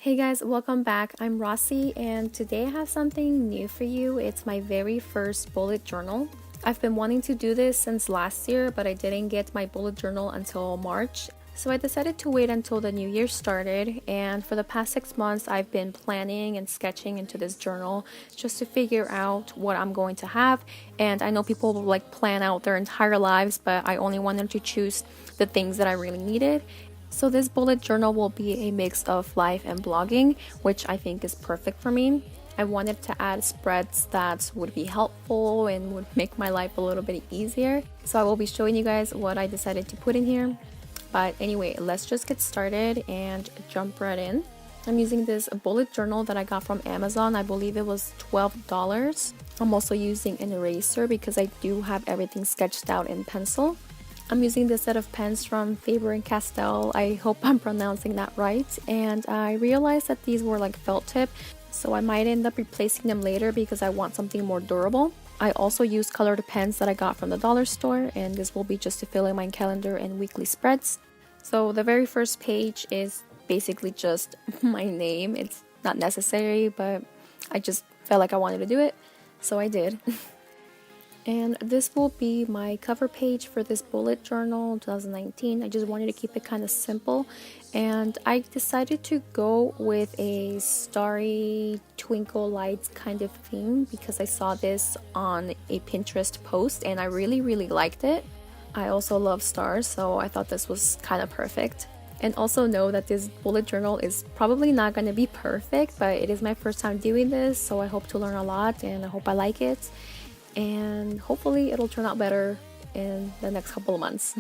Hey guys, welcome back. I'm Rossi and today I have something new for you. It's my very first bullet journal. I've been wanting to do this since last year, but I didn't get my bullet journal until March. So I decided to wait until the new year started, and for the past 6 months I've been planning and sketching into this journal just to figure out what I'm going to have. And I know people like plan out their entire lives, but I only wanted to choose the things that I really needed. So this bullet journal will be a mix of life and blogging, which I think is perfect for me. I wanted to add spreads that would be helpful and would make my life a little bit easier. So I will be showing you guys what I decided to put in here. But anyway, let's just get started and jump right in. I'm using this bullet journal that I got from Amazon. I believe it was $12. I'm also using an eraser because I do have everything sketched out in pencil. I'm using this set of pens from Faber-Castell. I hope I'm pronouncing that right. And I realized that these were like felt tip, so I might end up replacing them later because I want something more durable. I also use colored pens that I got from the dollar store, and this will be just to fill in my calendar and weekly spreads. So the very first page is basically just my name. It's not necessary, but I just felt like I wanted to do it, so I did. And this will be my cover page for this bullet journal 2019. I just wanted to keep it kind of simple, and I decided to go with a starry twinkle lights kind of theme because I saw this on a Pinterest post and I really liked it. I also love stars, so I thought this was kind of perfect. And also know that this bullet journal is probably not going to be perfect, but it is my first time doing this, so I hope to learn a lot and I hope I like it. And hopefully it'll turn out better in the next couple of months.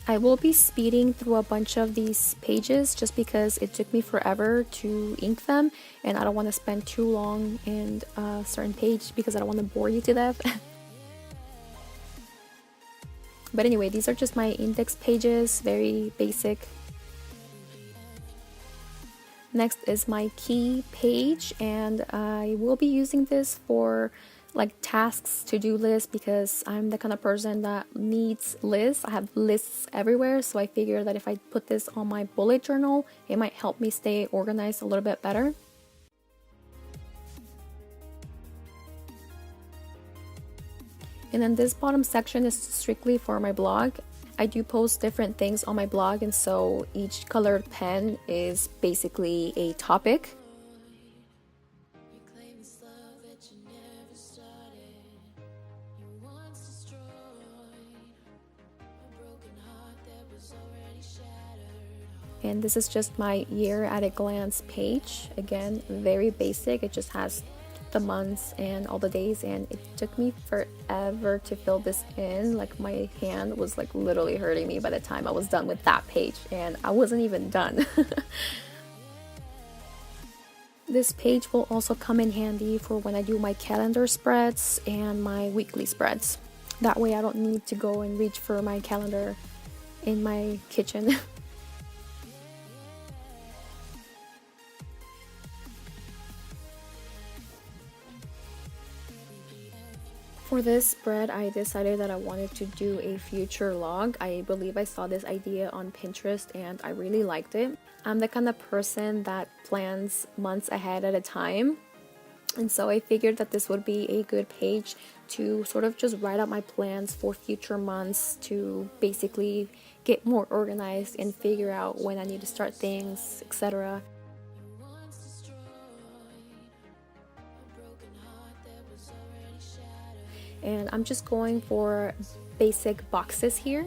I will be speeding through a bunch of these pages just because it took me forever to ink them, and I don't want to spend too long in a certain page because I don't want to bore you to death. But anyway, these are just my index pages, very basic. Next is my key page, and I will be using this for like tasks, to-do lists, because I'm the kind of person that needs lists. I have lists everywhere, so I figure that if I put this on my bullet journal, it might help me stay organized a little bit better. And then this bottom section is strictly for my blog. I do post different things on my blog, and so each colored pen is basically a topic. And this is just my year at a glance page. Again, very basic. It just has the months and all the days, and it took me forever to fill this in. Like my hand was like literally hurting me by the time I was done with that page, and I wasn't even done. This page will also come in handy for when I do my calendar spreads and my weekly spreads. That way I don't need to go and reach for my calendar in my kitchen. For this spread, I decided that I wanted to do a future log. I believe I saw this idea on Pinterest and I really liked it. I'm the kind of person that plans months ahead at a time. And so I figured that this would be a good page to sort of just write out my plans for future months, to basically get more organized and figure out when I need to start things, etc. And I'm just going for basic boxes here.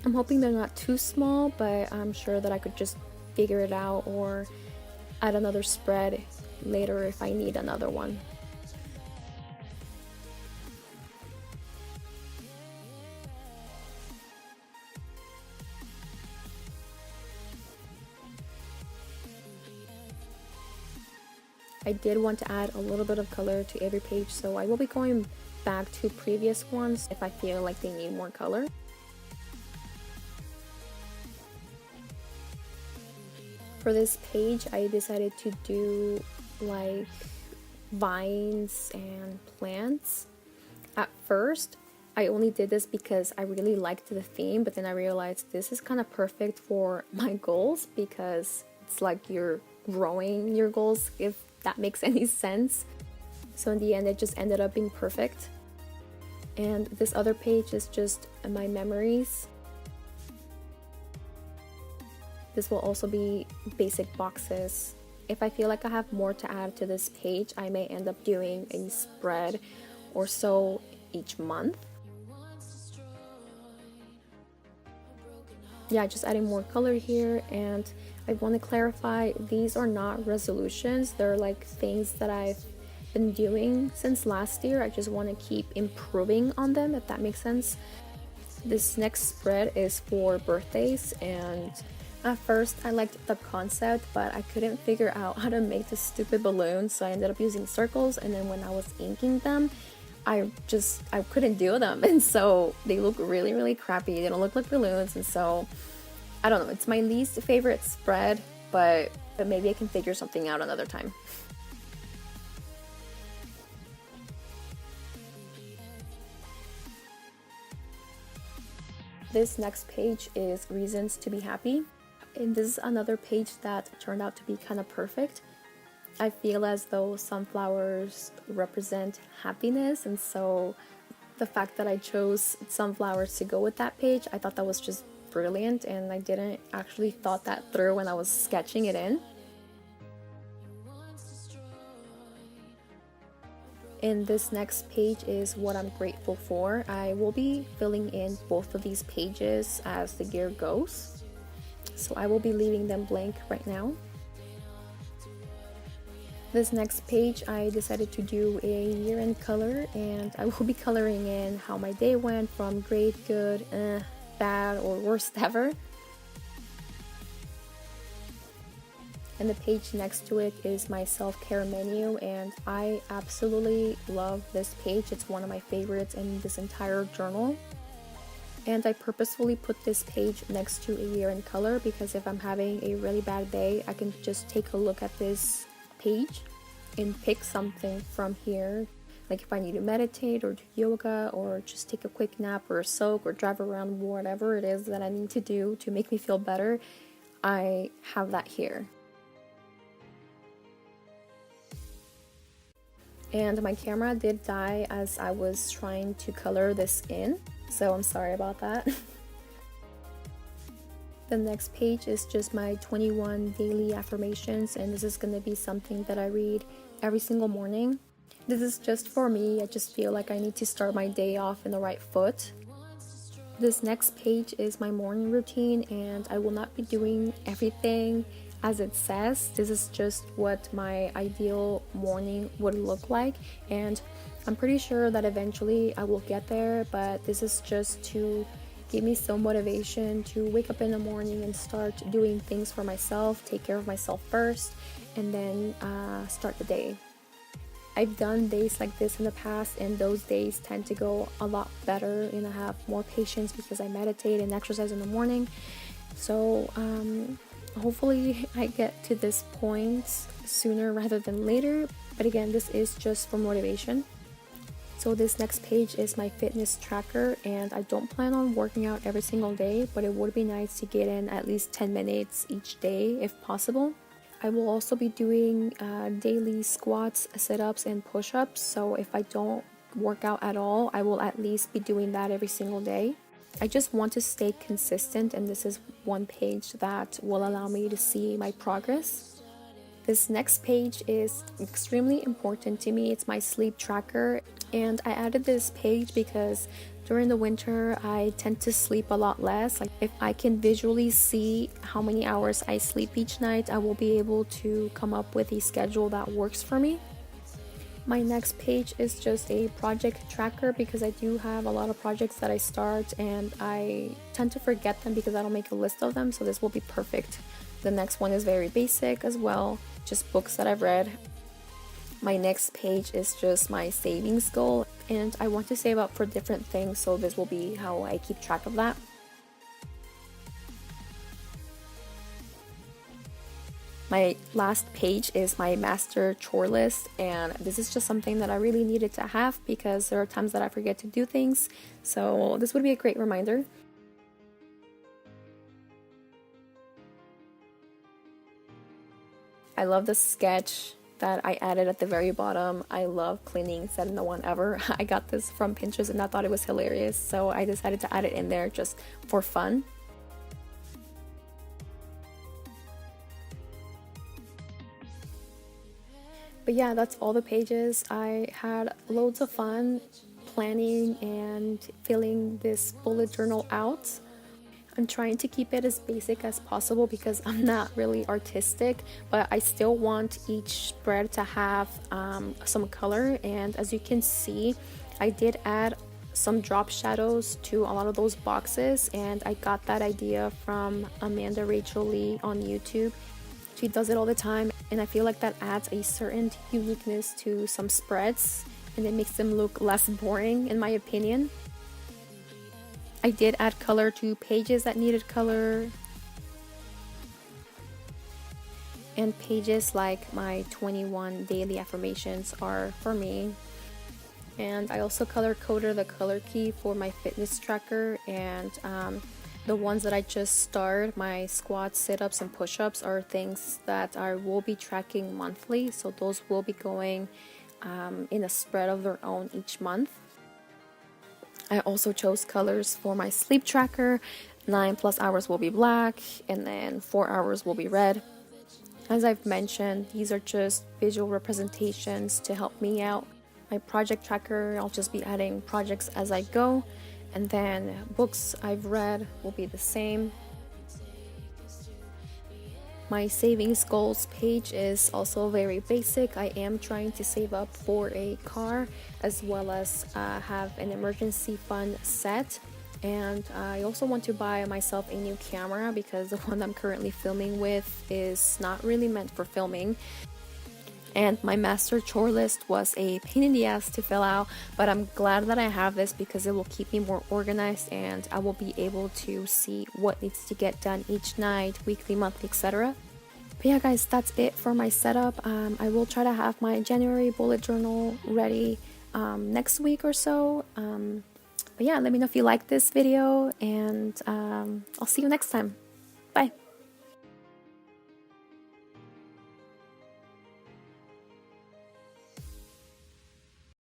I'm hoping they're not too small, but I'm sure that I could just figure it out or add another spread later if I need another one. I did want to add a little bit of color to every page, so I will be going back to previous ones if I feel like they need more color. For this page, I decided to do like vines and plants. At first, I only did this because I really liked the theme, but then I realized this is kind of perfect for my goals because it's like you're growing your goals, if that makes any sense. So in the end, it just ended up being perfect. And this other page is just my memories. This will also be basic boxes. If I feel like I have more to add to this page, I may end up doing a spread or so each month. Yeah, just adding more color here. And I want to clarify, these are not resolutions. They're like things that I've been doing since last year. I just want to keep improving on them, if that makes sense. This next spread is for birthdays, and at first I liked the concept, but I couldn't figure out how to make this stupid balloon, so I ended up using circles, and then when I was inking them, I couldn't do them, and so they look really crappy. They don't look like balloons, and so I don't know, it's my least favorite spread, but maybe I can figure something out another time. This next page is reasons to be happy, and this is another page that turned out to be kind of perfect. I feel as though sunflowers represent happiness, and so the fact that I chose sunflowers to go with that page, I thought that was just brilliant, and I didn't actually thought that through when I was sketching it in. And this next page is what I'm grateful for. I will be filling in both of these pages as the year goes, so I will be leaving them blank right now. This next page, I decided to do a year-end color, and I will be coloring in how my day went, from great, good, bad, or worst ever. And the page next to it is my self-care menu, and I absolutely love this page. It's one of my favorites in this entire journal. And I purposefully put this page next to a year-end color because if I'm having a really bad day, I can just take a look at this page and pick something from here. Like if I need to meditate or do yoga or just take a quick nap or soak or drive around, whatever it is that I need to do to make me feel better, I have that here. And my camera did die as I was trying to color this in, so I'm sorry about that. The next page is just my 21 daily affirmations, and this is going to be something that I read every single morning. This is just for me. I just feel like I need to start my day off in the right foot. This next page is my morning routine, and I will not be doing everything as it says. This is just what my ideal morning would look like, and I'm pretty sure that eventually I will get there, but this is just to give me some motivation to wake up in the morning and start doing things for myself, take care of myself first, and then start the day. I've done days like this in the past, and those days tend to go a lot better, and I have more patience because I meditate and exercise in the morning. So hopefully I get to this point sooner rather than later, but again, this is just for motivation. So this next page is my fitness tracker, and I don't plan on working out every single day, but it would be nice to get in at least 10 minutes each day if possible. I will also be doing daily squats, sit-ups, and push-ups, so if I don't work out at all, I will at least be doing that every single day. I just want to stay consistent, and this is one page that will allow me to see my progress. This next page is extremely important to me. It's my sleep tracker, and I added this page because during the winter I tend to sleep a lot less. Like if I can visually see how many hours I sleep each night, I will be able to come up with a schedule that works for me. My next page is just a project tracker because I do have a lot of projects that I start and I tend to forget them because I don't make a list of them, so this will be perfect. The next one is very basic as well, just books that I've read. My next page is just my savings goal, and I want to save up for different things, so this will be how I keep track of that. My last page is my master chore list, and this is just something that I really needed to have because there are times that I forget to do things, so this would be a great reminder. I love the sketch that I added at the very bottom. I love cleaning, said no one ever. I got this from Pinterest and I thought it was hilarious, so I decided to add it in there just for fun. But yeah, that's all the pages. I had loads of fun planning and filling this bullet journal out. I'm trying to keep it as basic as possible because I'm not really artistic, but I still want each spread to have some color. And as you can see, I did add some drop shadows to a lot of those boxes, and I got that idea from Amanda Rachel Lee on YouTube. She does it all the time, and I feel like that adds a certain uniqueness to some spreads and it makes them look less boring, in my opinion. I did add color to pages that needed color, and pages like my 21 daily affirmations are for me. And I also color coded the color key for my fitness tracker, and the ones that I just started, my squats, sit-ups, and push-ups, are things that I will be tracking monthly, so those will be going in a spread of their own each month. I also chose colors for my sleep tracker. 9+ hours will be black, and then 4 hours will be red. As I've mentioned, these are just visual representations to help me out. My project tracker, I'll just be adding projects as I go, and then books I've read will be the same. My savings goals page is also very basic. I am trying to save up for a car, as well as have an emergency fund set. And I also want to buy myself a new camera because the one I'm currently filming with is not really meant for filming. And my master chore list was a pain in the ass to fill out, but I'm glad that I have this because it will keep me more organized and I will be able to see what needs to get done each night, weekly, monthly, etc. But yeah guys, that's it for my setup. I will try to have my January bullet journal ready next week or so. But yeah, let me know if you like this video, and I'll see you next time. Bye!